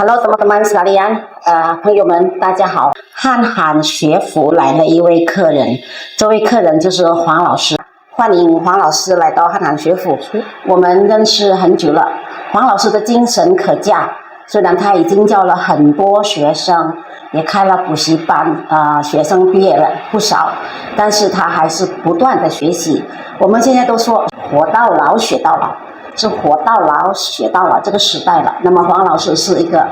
Hello， teman-teman sekalian，朋友们，大家好。汉韩学府来了一位客人，这位客人就是黄老师。欢迎黄老师来到汉韩学府，我们认识很久了。黄老师的精神可嘉，虽然他已经教了很多学生，也开了补习班，学生毕业了不少，但是他还是不断的学习。我们现在都说活到老学到老。是活到老学到老这个时代了。那么黄老师是一个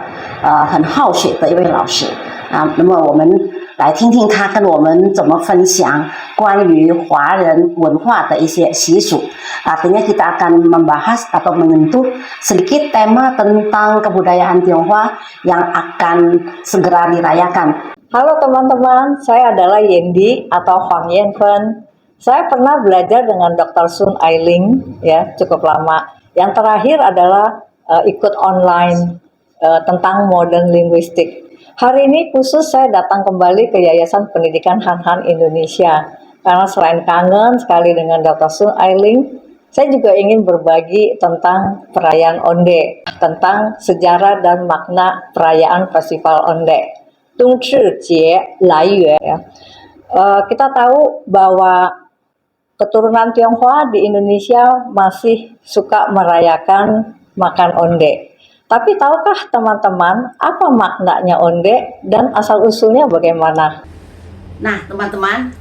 很好学的一位老师啊。那么我们来听听他跟我们怎么分享关于华人文化的一些习俗。Artinya kita akan membahas atau menyentuh sedikit tema tentang kebudayaan Tionghoa yang akan segera dirayakan. Halo teman-teman, saya adalah Yendi atau Huang Yanfen. Saya pernah belajar dengan Dr. Sun Ailing ya cukup lama. Yang terakhir adalah ikut online tentang modern linguistik. Hari ini khusus saya datang kembali ke Yayasan Pendidikan Han Indonesia karena selain kangen sekali dengan Dr. Sun Ailing, saya juga ingin berbagi tentang perayaan Onde, tentang sejarah dan makna perayaan Festival Onde. Tung Zhi Jie Lai Yue ya. Kita tahu bahwa keturunan Tionghoa di Indonesia masih suka merayakan makan onde. Tapi tahukah teman-teman apa maknanya onde dan asal-usulnya bagaimana? Nah teman-teman,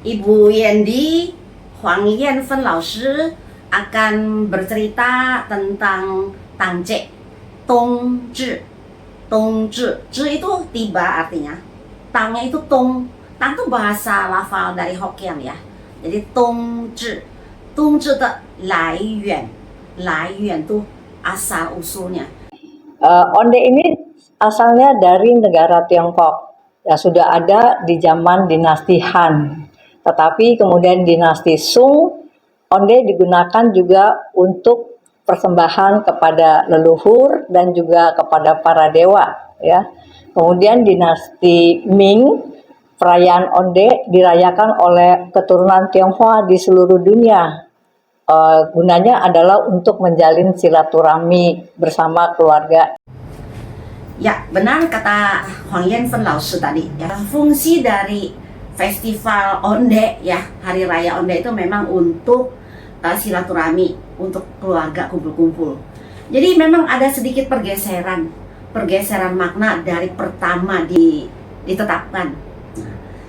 Ibu Yendi Huang Yanfen 老师 akan bercerita tentang Tangce, Tongzhi. Tongzhi, zhi itu tiba artinya. Tangnya itu tong. Tang itu bahasa lafal dari Hokkien ya. Jadi Tongzhi, Tongzhi de lai yuan tuh asal usulnya. Onde ini asalnya dari negara Tiongkok. Ya sudah ada di zaman dinasti Han. Tetapi kemudian dinasti Sung, onde digunakan juga untuk persembahan kepada leluhur dan juga kepada para dewa. Ya. Kemudian dinasti Ming, perayaan Onde dirayakan oleh keturunan Tionghoa di seluruh dunia. Gunanya adalah untuk menjalin silaturahmi bersama keluarga. Ya, benar kata Huang Yanfen 老师 tadi. Ya, fungsi dari festival Onde ya, hari raya Onde itu memang untuk silaturahmi, untuk keluarga kumpul-kumpul. Jadi memang ada sedikit pergeseran makna dari pertama ditetapkan.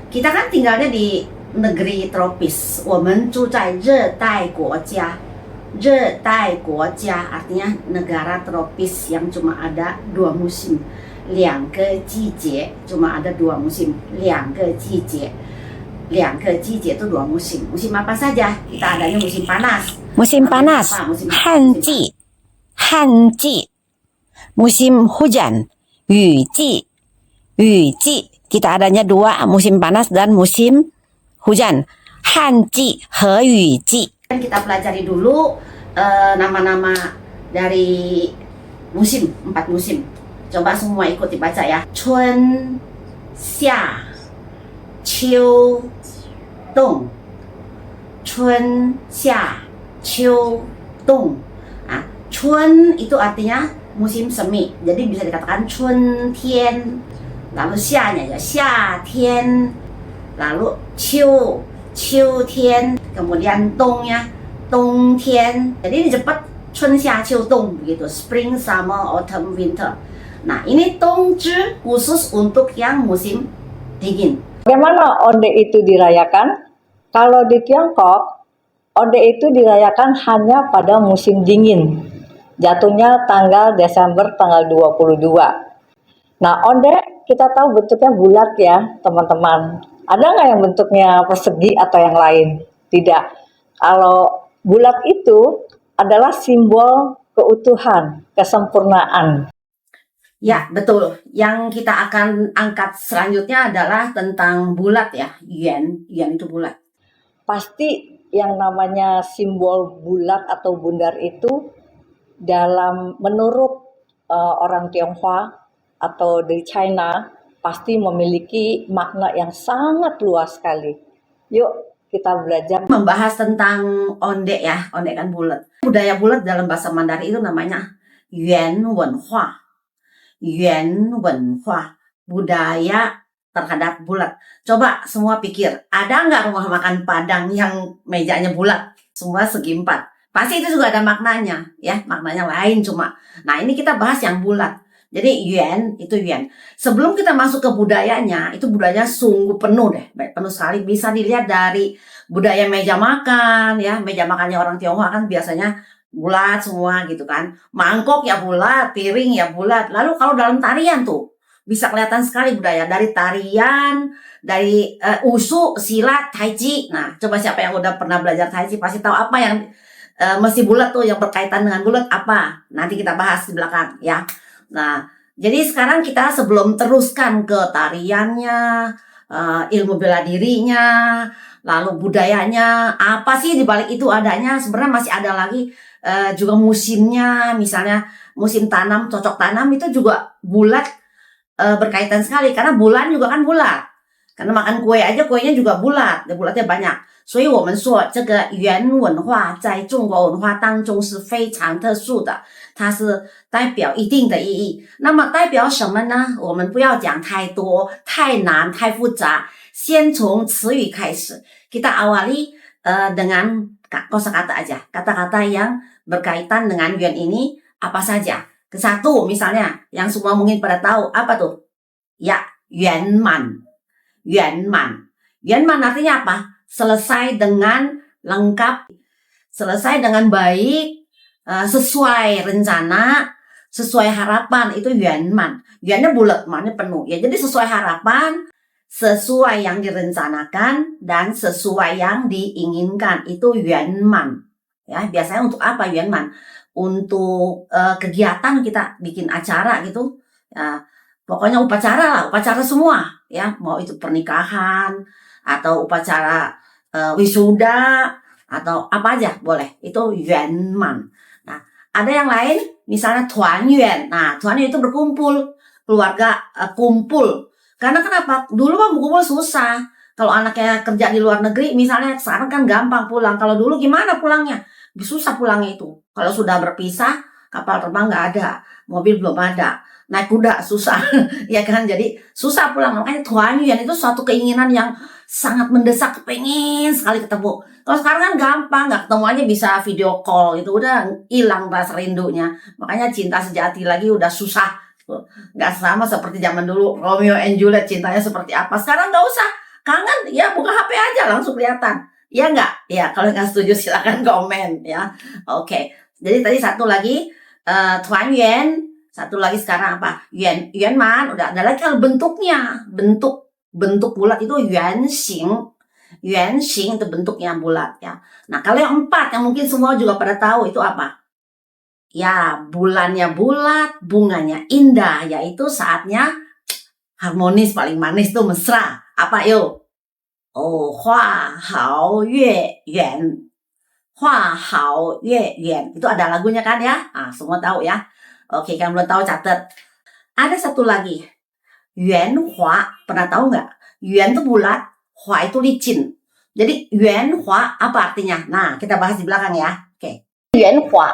Kita kan tinggalnya di negeri tropis. 我们住在热带国家. 热带国家 artinya negara tropis yang cuma ada 2 musim. 2个季节 cuma ada 2 musim. 2个季节 2个季节 itu 2 musim. Musim apa saja? Kita adanya musim panas. Musim panas, hanji. Hanji. Musim hujan, yuji. Yuji. Kita adanya 2, musim panas dan musim hujan. Hanji, he yuji. Kita pelajari dulu nama-nama dari musim, 4 musim. Coba semua ikut dibaca ya. Chun, xia, qiu, dong. Chun, xia, qiu, dong. Chun itu artinya musim semi. Jadi bisa dikatakan chun tian. Lalu xianya ya xia tian, lalu qiu tian, kemudian dongnya dong tian. Jadi ini cepat chun xia qiu dong begitu, spring, summer, autumn, winter. Nah ini Tongzhi khusus untuk yang musim dingin. Bagaimana onde itu dirayakan? Kalau di Tiongkok, onde itu dirayakan hanya pada musim dingin. Jatuhnya tanggal Desember tanggal 22. Nah, onde kita tahu bentuknya bulat ya, teman-teman. Ada nggak yang bentuknya persegi atau yang lain? Tidak. Kalau bulat itu adalah simbol keutuhan, kesempurnaan. Ya, betul. Yang kita akan angkat selanjutnya adalah tentang bulat ya. Yuan itu bulat. Pasti yang namanya simbol bulat atau bundar itu menurut orang Tionghoa atau di China pasti memiliki makna yang sangat luas sekali. Yuk kita belajar membahas tentang onde ya. Onde kan bulat. Budaya bulat dalam bahasa Mandarin itu namanya Yuan Wenhua. yuan wenhua, budaya terhadap bulat. Coba semua pikir, ada nggak rumah makan Padang yang mejanya bulat? Semua segi empat. Pasti itu juga ada maknanya, ya. Maknanya lain cuma. Nah, ini kita bahas yang bulat. Jadi yuan itu yuan. Sebelum kita masuk ke budayanya, itu budayanya sungguh penuh deh, penuh sekali. Bisa dilihat dari budaya meja makan, ya. Meja makannya orang Tionghoa kan biasanya bulat semua gitu kan. Mangkok ya bulat, piring ya bulat. Lalu kalau dalam tarian tuh bisa kelihatan sekali budaya dari tarian, dari usu, silat, tai chi. Nah, coba siapa yang udah pernah belajar tai chi pasti tahu apa yang mesti bulat tuh, yang berkaitan dengan bulat apa. Nanti kita bahas di belakang ya. Nah, jadi sekarang kita sebelum teruskan ke tariannya, ilmu bela dirinya, lalu budayanya, apa sih di balik itu adanya, sebenarnya masih ada lagi juga musimnya, misalnya musim tanam, cocok tanam itu juga bulat, berkaitan sekali, karena bulan juga kan bulat. Karena makan kue aja kuenya juga bulat, bulatnya banyak. 所以我们说这个元文化在中国文化当中是非常特殊的，它是代表一定的意义。那么代表什么呢？我们不要讲太多、太难、太复杂，先从词语开始。Kita awali dengan kosakata aja, kata-kata yang berkaitan dengan yuan ini apa saja. Ke satu misalnya, yang semua mungkin pada tahu, apa tuh? Ya, yuanman. Yuanman. Yuanman artinya apa? Selesai dengan lengkap, selesai dengan baik, sesuai rencana, sesuai harapan, itu yuanman. Yuannya bulat, mannya penuh. Ya, jadi sesuai harapan, sesuai yang direncanakan, dan sesuai yang diinginkan, itu yuanman. Ya, biasanya untuk apa yuanman? Untuk kegiatan kita bikin acara gitu. Ya, pokoknya upacara lah, upacara semua. Ya, mau itu pernikahan, atau upacara wisuda, atau apa aja boleh, itu yuanman. Nah, ada yang lain, misalnya tuanyuan. Nah, tuanyuan itu berkumpul, keluarga kumpul. Karena kenapa? Dulu mah berkumpul susah. Kalau anaknya kerja di luar negeri, misalnya sekarang kan gampang pulang. Kalau dulu gimana pulangnya? Susah pulangnya itu. Kalau sudah berpisah, kapal terbang nggak ada, mobil belum ada, naik kuda susah, ya kan? Jadi susah pulang. Makanya tuanyuan itu suatu keinginan yang sangat mendesak, pengen sekali ketemu. Kalau sekarang kan gampang, nggak ketemu aja bisa video call, itu udah hilang rasa rindunya. Makanya cinta sejati lagi udah susah, nggak sama seperti zaman dulu Romeo and Juliet cintanya seperti apa. Sekarang nggak usah, kangen ya buka HP aja langsung kelihatan. Ya nggak? Ya kalau nggak setuju silakan komen ya. Oke. Jadi tadi satu lagi tuanyuan, satu lagi sekarang apa? Yuanman, udah ada lagi kalau bentuknya, bentuk bulat itu yuanxing. Yuanxing itu bentuknya bulat ya. Nah, kalau yang empat yang mungkin semua juga pada tahu itu apa? Ya, bulannya bulat, bunganya indah, yaitu saatnya harmonis, paling manis tuh mesra. Apa yuk? Oh, hua hao yue yuan. Hua hao yue yuan. Itu ada lagunya kan ya? Ah, semua tahu ya. Oke, kan belum tahu catat. Ada satu lagi. Yuan hua, pernah tahu nggak? Yuan itu bulat, hua itu licin. Jadi yuan hua apa artinya? Nah, kita bahas di belakang ya. Oke. Yuan hua.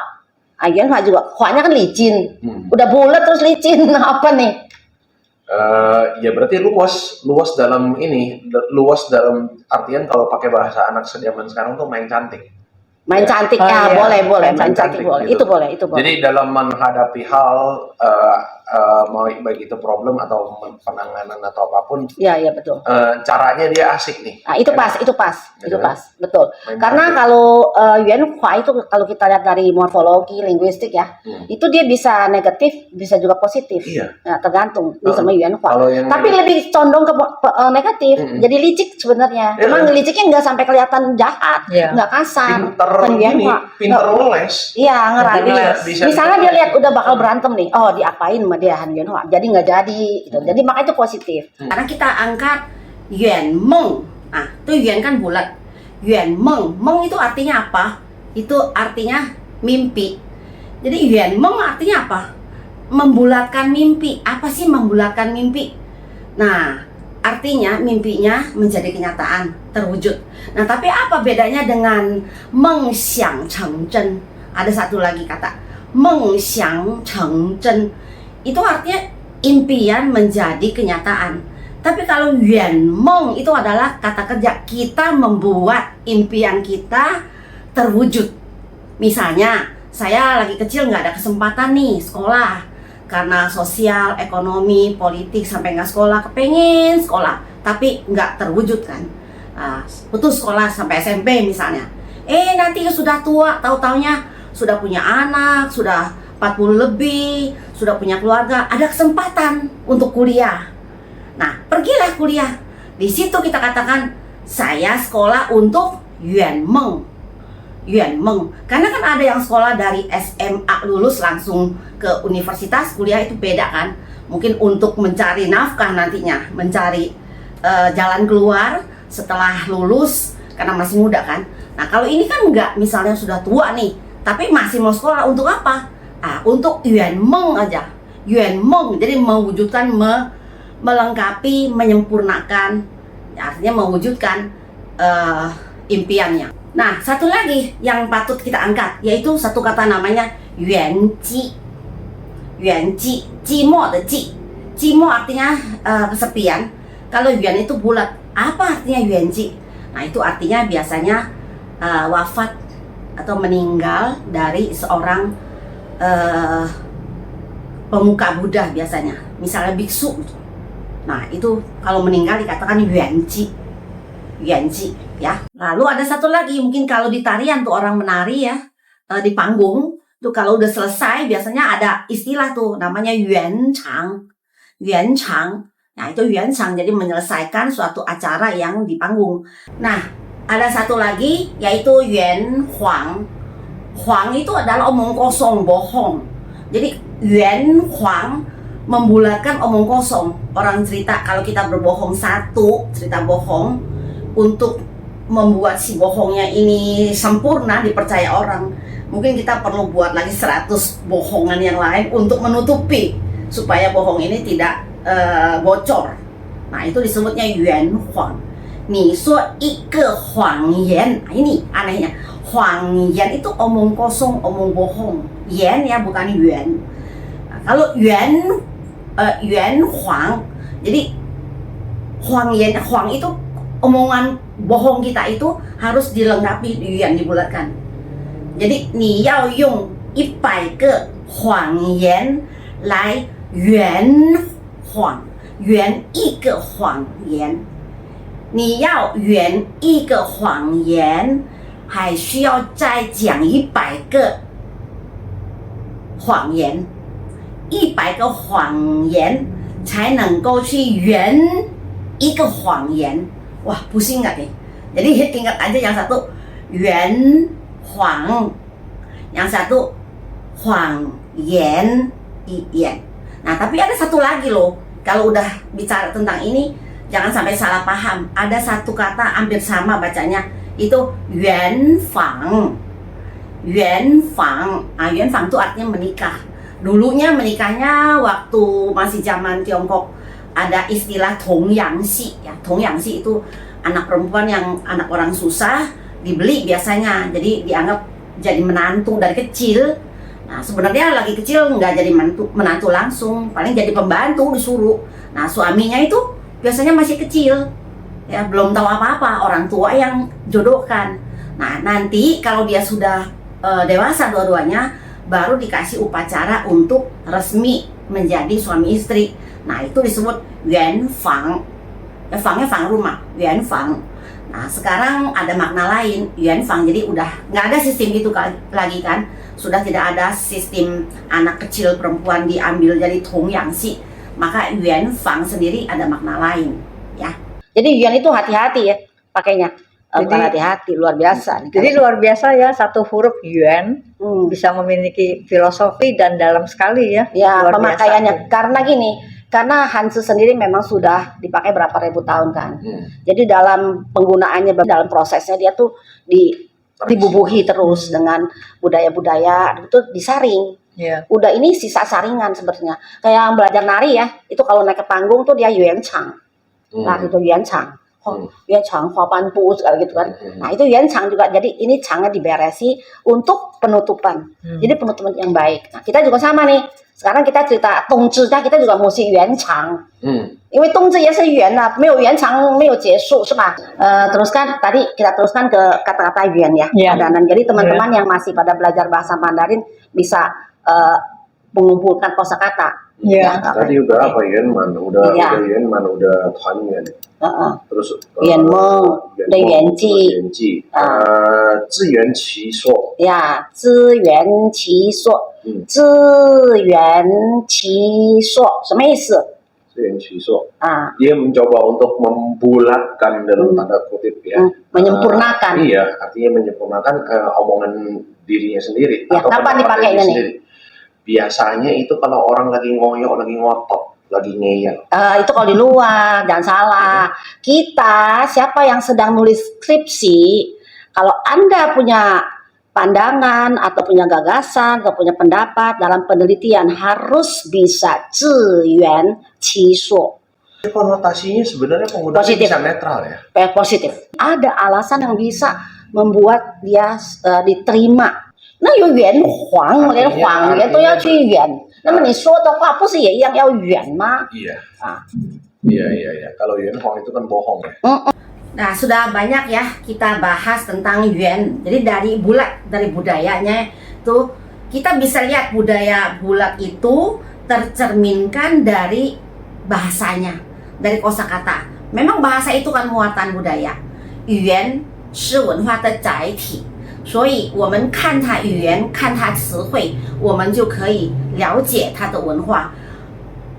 Yuan hua juga, huanya kan licin. Udah bulat terus licin. Apa nih? Ya berarti luas dalam ini, luas dalam artian kalau pakai bahasa anak zaman sekarang tuh main cantik. Main cantik ya, iya. boleh main cantik boleh. Gitu. Itu boleh. Jadi dalam menghadapi hal mau baik itu problem atau penanganan atau apapun, Iya betul. caranya dia asik nih. Nah, itu pas, betul. Karena kalau yuan hua itu kalau kita lihat dari morfologi linguistik ya, itu dia bisa negatif, bisa juga positif. Iya. Nah, tergantung ini sama yuan hua. Tapi ini, lebih condong ke negatif. Jadi licik sebenarnya. Cuma liciknya nggak sampai kelihatan jahat, nggak kasar. pinter les. Iya, ngerti. Bisa Misalnya dia lihat udah bakal berantem nih, oh diapain sama dia Han Yuan Hua, jadi nggak jadi. Gitu. Jadi makanya itu positif. Karena kita angkat yuan meng, nah itu yuan kan bulat. Yuan meng, meng itu artinya apa? Itu artinya mimpi. Jadi yuan meng artinya apa? Membulatkan mimpi. Apa sih membulatkan mimpi? Nah, artinya mimpinya menjadi kenyataan, terwujud. Nah, tapi apa bedanya dengan mengxiang chengzhen? Ada satu lagi kata, mengxiang chengzhen. Itu artinya impian menjadi kenyataan. Tapi kalau yuan meng itu adalah kata kerja, kita membuat impian kita terwujud. Misalnya, saya lagi kecil nggak ada kesempatan nih sekolah karena sosial, ekonomi, politik sampai nggak sekolah, kepengen sekolah tapi nggak terwujud kan. Putus sekolah sampai SMP misalnya. Nanti sudah tua, tahu-taunya sudah punya anak, sudah 40 lebih, sudah punya keluarga, ada kesempatan untuk kuliah. Nah, pergilah kuliah. Di situ kita katakan, saya sekolah untuk yuan meng. Yuan meng. Karena kan ada yang sekolah dari SMA lulus langsung ke universitas, kuliah itu beda kan. Mungkin untuk mencari nafkah nantinya, mencari jalan keluar setelah lulus, karena masih muda kan. Nah, kalau ini kan enggak, misalnya sudah tua nih, tapi masih mau sekolah untuk apa? Untuk yuan meng aja. Yuan meng, jadi mewujudkan, melengkapi, menyempurnakan, artinya mewujudkan impiannya. Nah, satu lagi yang patut kita angkat, yaitu satu kata namanya yuan ji. Yuan ji, jimo de ji. Jimo artinya kesepian. Kalau yuan itu bulat. Apa artinya yuan ji? Nah, itu artinya biasanya wafat atau meninggal dari seorang pemuka Buddha biasanya. Misalnya biksu. Nah, itu kalau meninggal dikatakan yuanji. Yuanji ya. Lalu ada satu lagi, mungkin kalau di tarian tuh orang menari ya, di panggung tuh kalau udah selesai biasanya ada istilah tuh namanya yuanchang. Yuanchang. Nah, itu yuanchang, jadi menyelesaikan suatu acara yang di panggung. Nah, ada satu lagi yaitu yuan huang. Huang itu adalah omong kosong, bohong. Jadi yuan huang membulatkan omong kosong. Orang cerita kalau kita berbohong satu, cerita bohong, untuk membuat si bohongnya ini sempurna, dipercaya orang, mungkin kita perlu buat lagi 100 bohongan yang lain untuk menutupi supaya bohong ini tidak bocor. Nah, itu disebutnya yuan huang. Ni suo ike huang yan. Nah, ini anehnya. Huang yan itu omong kosong, omong bohong. Yan ya, bukan yuan. Nah, kalau yuan huang, jadi huang yan, huang itu omongan bohong kita itu harus dilengkapi yuan, dibulatkan. Jadi ni yao yong 100个谎言来圆谎，圆一个谎言。你要圆一个谎言，还需要再讲100个谎言。100个谎言才能够去圆一个谎言。Wah, pusing nggak nih? Jadi ingat aja, yang satu yuan huang, yang satu huang yan, yan. Nah, tapi ada satu lagi loh. Kalau udah bicara tentang ini, jangan sampai salah paham. Ada satu kata hampir sama bacanya, itu yuan fang. Yuan fang. Yuan fang itu artinya menikah. Dulunya menikahnya waktu masih zaman Tiongkok ada istilah Tongyangxi ya. Tongyangxi itu anak perempuan yang anak orang susah dibeli biasanya. Jadi dianggap jadi menantu dari kecil. Nah, sebenarnya lagi kecil nggak jadi menantu langsung, paling jadi pembantu disuruh. Nah, suaminya itu biasanya masih kecil. Ya, belum tahu apa-apa, orang tua yang jodohkan. Nah, nanti kalau dia sudah dewasa dua-duanya, baru dikasih upacara untuk resmi menjadi suami istri. Nah, itu disebut yuan fang. Fangnya fang rumah, yuan fang. Nah, sekarang ada makna lain, yuan fang. Jadi udah nggak ada sistem itu lagi kan. Sudah tidak ada sistem anak kecil perempuan diambil jadi Tongyangxi. Maka yuan fang sendiri ada makna lain ya. Jadi yuan itu hati-hati ya pakainya. Bukan hati-hati, luar biasa. Jadi luar biasa ya, satu huruf yuan bisa memiliki filosofi dan dalam sekali ya. Ya, luar pemakaiannya. biasa. Karena gini, karena Hanzi sendiri memang sudah dipakai berapa ribu tahun kan. Jadi dalam penggunaannya, dalam prosesnya dia tuh dibubuhi terus dengan budaya-budaya, itu disaring. Ya. Udah ini sisa saringan sebenarnya. Kayak yang belajar nari ya, itu kalau naik ke panggung tuh dia yuan chang. Nah, itu yuan chang. 原厂花斑布segala gitu kan. Nah itu yuan juga, jadi ini changnya diberesi untuk penutupan. Jadi penutupan yang baik. Nah kita juga sama nih. Sekarang kita cerita dongzhi kita juga mesti yuan chang. 因为冬至也是圆啊，没有圆长没有结束是吧？teruskan tadi kita teruskan ke kata-kata yuan ya. Dan jadi teman-teman yang masih pada belajar bahasa Mandarin bisa mengumpulkan kosakata. Tadi udah apa yuan udah yuan udah tuan yuan. Terus yuan meng, udah yuan ji, zi yuan qi suo. Ya, zi yuan qi suo, zi yuan qi suo 什么意思？ Dia mencoba untuk membulatkan dalam tanda kutip ya, menyempurnakan. Iya, artinya menyempurnakan omongan dirinya sendiri. Ya, atau kapan dipakainya nih? Biasanya itu kalau orang lagi ngoyo, lagi ngotot, lagi ngeyel. Itu kalau di luar, jangan salah. Kita, siapa yang sedang nulis skripsi, kalau Anda punya pandangan atau punya gagasan atau punya pendapat dalam penelitian harus bisa zi yuan qi suo. Konotasinya sebenarnya penggunaan bisa netral ya. Positif. Ada alasan yang bisa membuat dia diterima. Nah, yuan huang, huang yuan 都要去yuan。那么你说的话不是也一样要yuan吗？ Iya. Iya. Kalau yuan huang itu kan bohong ya. Nah, sudah banyak ya kita bahas tentang yuan. Jadi dari budayanya itu kita bisa lihat budaya bulat itu tercerminkan dari bahasanya, dari kosakata. Memang bahasa itu kan muatan budaya. Yuan 是文化的载体，所以我们看它语言，看它词汇，我们就可以了解它的文化。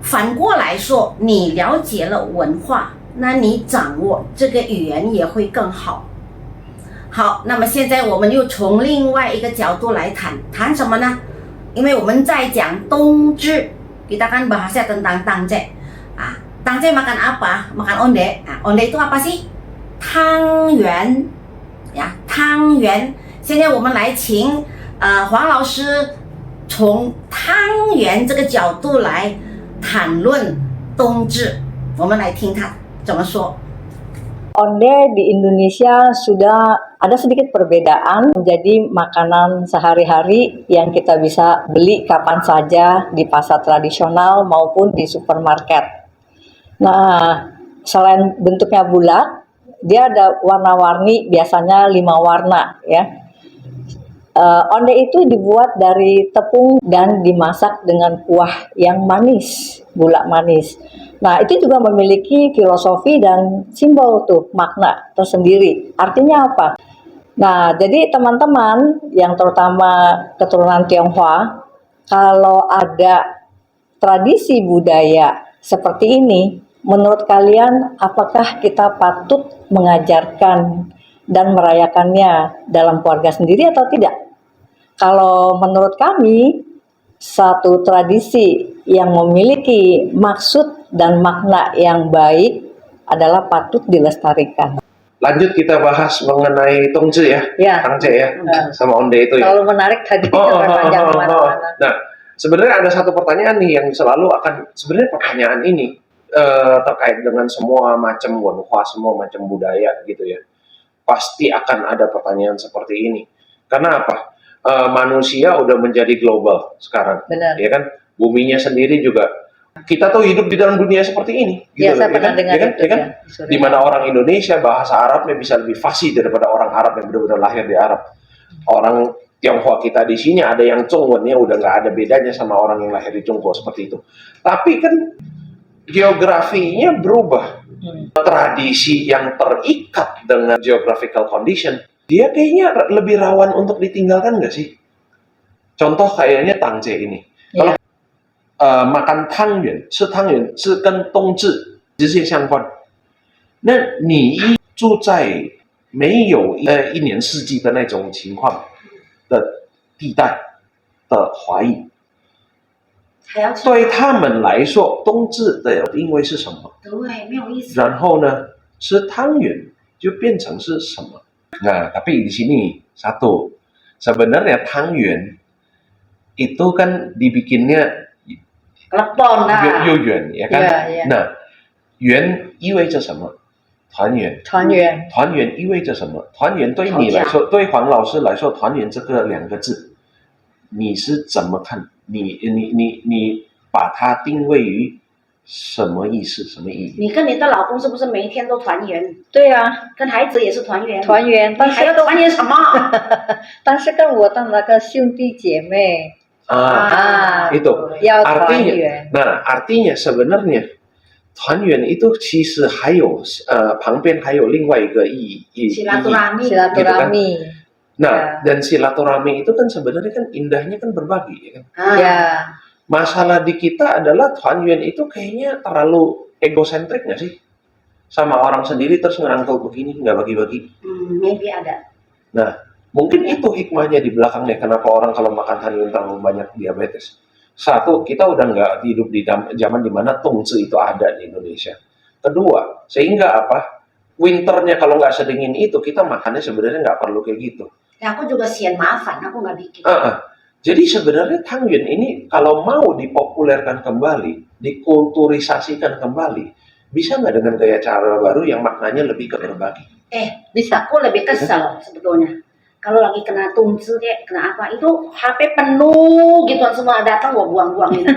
反过来说，你了解了文化，那你掌握这个语言也会更好。好，那么现在我们又从另外一个角度来谈什么呢？因为我们在讲冬至，kita kan bahasnya tentang tangce. Tangce makan apa? Makan onde. Onde itu apa sih? 汤圆呀，汤圆。现在我们来请黄老师从汤圆这个角度来谈论冬至，我们来听他怎么说。 Onde di Indonesia sudah ada sedikit perbedaan menjadi makanan sehari-hari yang kita bisa beli kapan saja di pasar tradisional maupun di supermarket. Nah, selain bentuknya bulat, dia ada warna-warni, biasanya 5 warna ya. Onde itu dibuat dari tepung dan dimasak dengan kuah yang manis, gula manis. Nah, itu juga memiliki filosofi dan simbol tuh, makna tersendiri. Artinya apa? Nah, jadi teman-teman yang terutama keturunan Tionghoa, kalau ada tradisi budaya seperti ini, menurut kalian apakah kita patut mengajarkan dan merayakannya dalam keluarga sendiri atau tidak? Kalau menurut kami, satu tradisi yang memiliki maksud dan makna yang baik adalah patut dilestarikan. Lanjut kita bahas mengenai tongzhi ya, tangce ya, sama onde itu ya. Kalau menarik tadi panjang kemana-mana. Nah, sebenarnya ada satu pertanyaan nih yang selalu akan, sebenarnya pertanyaan ini terkait dengan semua macam wenhua, semua macam budaya gitu ya. Pasti akan ada pertanyaan seperti ini. Karena apa? Manusia udah menjadi global sekarang. Benar. Ya kan? Buminya sendiri juga. Kita tuh hidup di dalam dunia seperti ini. Gitu, saya pernah dengar itu. Di mana orang Indonesia bahasa Arabnya bisa lebih fasih daripada orang Arab yang benar-benar lahir di Arab. Orang Tionghoa kita di sini ada yang Zhongwennya udah nggak ada bedanya sama orang yang lahir di Tionghoa seperti itu. Tapi kan geografinya berubah. Tradisi yang terikat dengan geographical condition, dia kayaknya lebih rawan untuk ditinggalkan nggak sih? Contoh kayaknya tangce ini. Kalau makan 汤圆，吃汤圆是跟冬至直接相关。那你住在没有一年四季的那种情况的地带的华裔，对他们来说，冬至的定位是什么？对，没有意思。然后呢，吃汤圆就变成是什么？Nah, tapi di sini satu, sebenarnya 汤圆 itu kan dibikinnya Klepon lah. 又圆，ya kan? Iya. Nah, 圆意味着什么？团圆，团圆，团圆意味着什么？团圆对你来说，对黄老师来说，团圆这个两个字，你是怎么看？你把它定位于什么意思？什么意义？你跟你的老公是不是每一天都团圆？对啊，跟孩子也是团圆。团圆，你还要团圆什么？但是跟我的那个兄弟姐妹itu 要团 artinya. 圆。 Nah, artinya sebenarnya 团圆 itu 其实还有旁边还有另外一个意义 Silaturahmi. Silaturahmi. Nah, dan silaturahmi itu kan sebenarnya kan indahnya kan berbagi ya kan. Ya, Masalah di kita adalah 团圆 itu kayaknya terlalu egosentrik nggak sih? Sama orang sendiri terus ngerangkul begini nggak bagi-bagi. Maybe ada. Nah, mungkin itu hikmahnya di belakangnya kenapa orang kalau makan hanyu terlalu banyak diabetes. Satu, kita udah nggak hidup di zaman dimana tungci itu ada di Indonesia. Kedua, sehingga apa? Winternya kalau nggak sedingin itu, kita makannya sebenarnya nggak perlu kayak gitu. Ya, aku juga sian maafan, aku nggak bikin. Jadi sebenarnya tangyuan ini kalau mau dipopulerkan kembali, dikulturisasikan kembali, bisa nggak dengan gaya cara baru yang maknanya lebih ke berbagi? bisa. Aku lebih kesel sebetulnya. Kalau lagi kena tungci kayak kena apa itu HP penuh gitu semua datang gua buang-buang ini.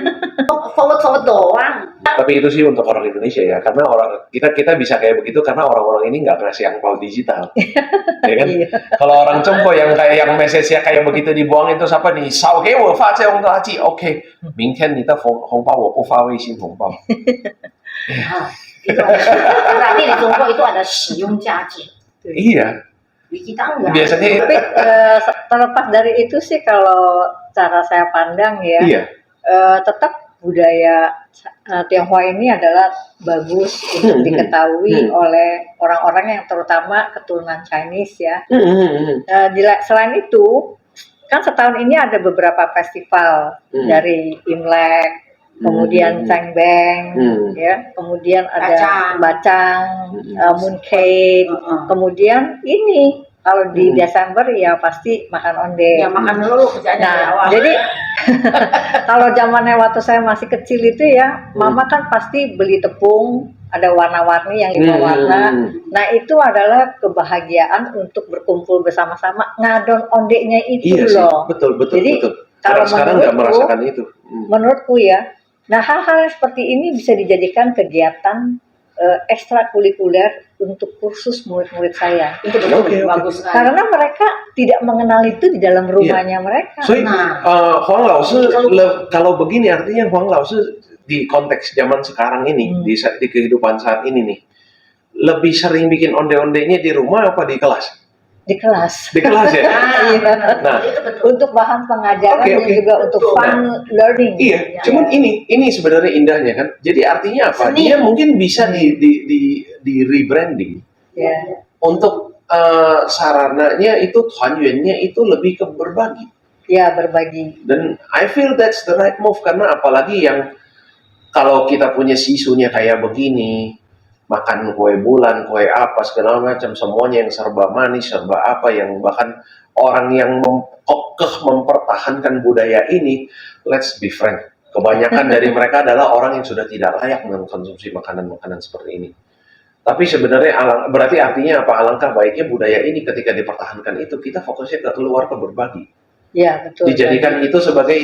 Forward doang. Tapi itu sih untuk orang Indonesia ya, karena orang kita bisa kayak begitu karena orang-orang ini nggak ngasih angpau digital, ya kan? Kalau orang Congko yang kayak yang message-nya kayak begitu dibuang itu siapa nih? 少给我发这种垃圾 ，OK， 明天你的红包我不发微信红包。 Itu berarti di Jongko itu ada 使用价值. Iya. Di kita enggak. Biasanya Tapi terlepas dari itu sih kalau cara saya pandang ya, iya. Tetap budaya Tionghoa ini adalah bagus untuk diketahui oleh orang-orang yang terutama keturunan Chinese ya. Selain itu, kan setahun ini ada beberapa festival dari Imlek, kemudian Cengbeng, ya, kemudian ada Bacang, Mooncake, kemudian ini kalau di Desember ya pasti makan onde. Ya makan dulu kerjanya dari awal. Jadi kalau zamannya waktu saya masih kecil itu ya, mama kan pasti beli tepung, ada warna-warni yang 5 warna. Nah itu adalah kebahagiaan untuk berkumpul bersama-sama, ngadon ondenya itu Iya loh. sih, betul. Jadi Kalau sekarang nggak merasakan itu. Menurutku ya, nah hal-hal seperti ini bisa dijadikan kegiatan ekstrakurikuler untuk kursus murid-murid saya. Itu betul, Oke. bagus sekali. Karena mereka tidak mengenal itu di dalam rumahnya mereka. So, Nah. Huang Lao Shi, kalau begini artinya Huang Lao Shi di konteks zaman sekarang ini, di kehidupan saat ini nih, lebih sering bikin onde-ondenya di rumah apa di kelas? Di kelas. Di kelas ya? Iya. Nah, Itu betul. Untuk bahan pengajaran dan Oke. juga untuk Betul. fun learning. iya, cuman ini sebenarnya indahnya kan. Jadi artinya apa? Seni. Dia mungkin bisa di rebranding Ya. untuk sarananya itu tujuannya itu lebih ke berbagi. Ya, berbagi. Dan I feel that's the right move karena apalagi yang kalau kita punya sisunya kayak begini, makan kue bulan, kue apa segala macam, semuanya yang serba manis, serba apa yang bahkan orang yang mempertahankan budaya ini, let's be frank, kebanyakan dari mereka adalah orang yang sudah tidak layak mengkonsumsi makanan-makanan seperti ini. Tapi sebenarnya berarti artinya apa? Alangkah baiknya budaya ini ketika dipertahankan itu kita fokusnya ke keluar ke berbagi. Ya, betul. Dijadikan itu sebagai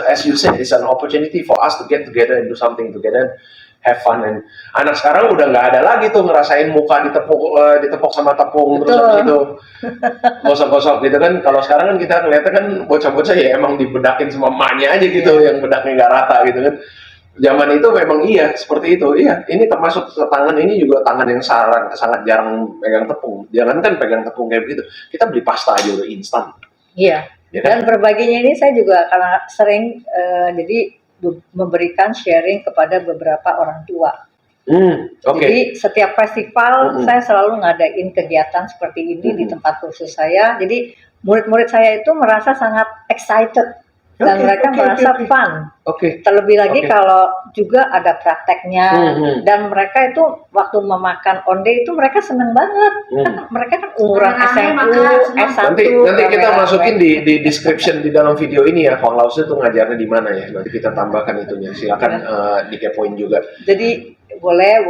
as you said, it's an opportunity for us to get together and do something together, have fun. And anak sekarang udah nggak ada lagi tuh ngerasain muka ditepuk sama tepung terus habis itu gosok-gosok gitu kan. Kalau sekarang kan kita ngeliatnya kan bocah-bocah ya emang dibedakin sama emaknya aja gitu, yang bedaknya nggak rata gitu kan. Zaman itu memang iya seperti itu. Iya, ini termasuk tangan ini juga tangan yang sangat jarang pegang tepung. Jangan kan pegang tepung kayak begitu. Kita beli pasta aja udah instan. Iya. Ya kan? Dan berbaginya ini saya juga karena sering jadi memberikan sharing kepada beberapa orang tua. Oke. Jadi setiap festival saya selalu ngadain kegiatan seperti ini di tempat kursus saya. Jadi murid-murid saya itu merasa sangat excited dan mereka merasa fun. Oke. Terlebih lagi kalau juga ada prakteknya dan mereka itu waktu memakan onde itu mereka seneng banget. Kan mereka kan umuran SMU, S1. Nanti kita masukin di description di dalam video ini ya, Huang Lao Shi tuh ngajarnya di mana ya. Nanti kita tambahkan itunya. Silakan dikepoin juga. Jadi boleh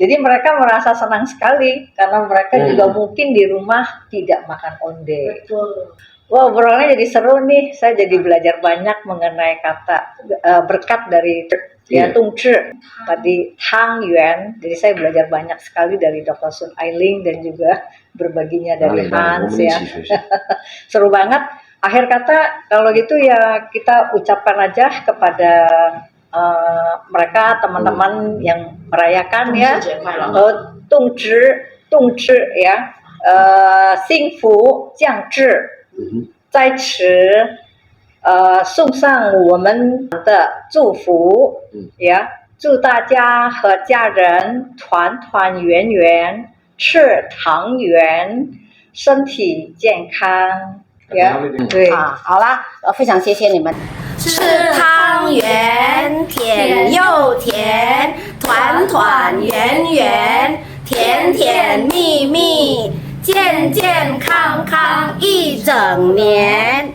Jadi mereka merasa senang sekali karena mereka juga mungkin di rumah tidak makan onde. Wah, obrolannya jadi seru nih. Saya jadi belajar banyak mengenai kata berkat dari tungci tadi Tang Yuan. Jadi saya belajar banyak sekali dari Dr. Sun Ailing dan juga berbaginya dari Hans ya. Seru banget. Akhir kata kalau gitu ya kita ucapkan aja kepada mereka teman-teman yang merayakan ya Dongzhi ya 幸福降至在此送上我们的祝福呀祝大家和家人团团圆圆吃汤圆身体健康呀对好啦，非常谢谢你们。吃汤圆，甜又甜，团团圆圆，甜甜蜜蜜，健健康康一整年。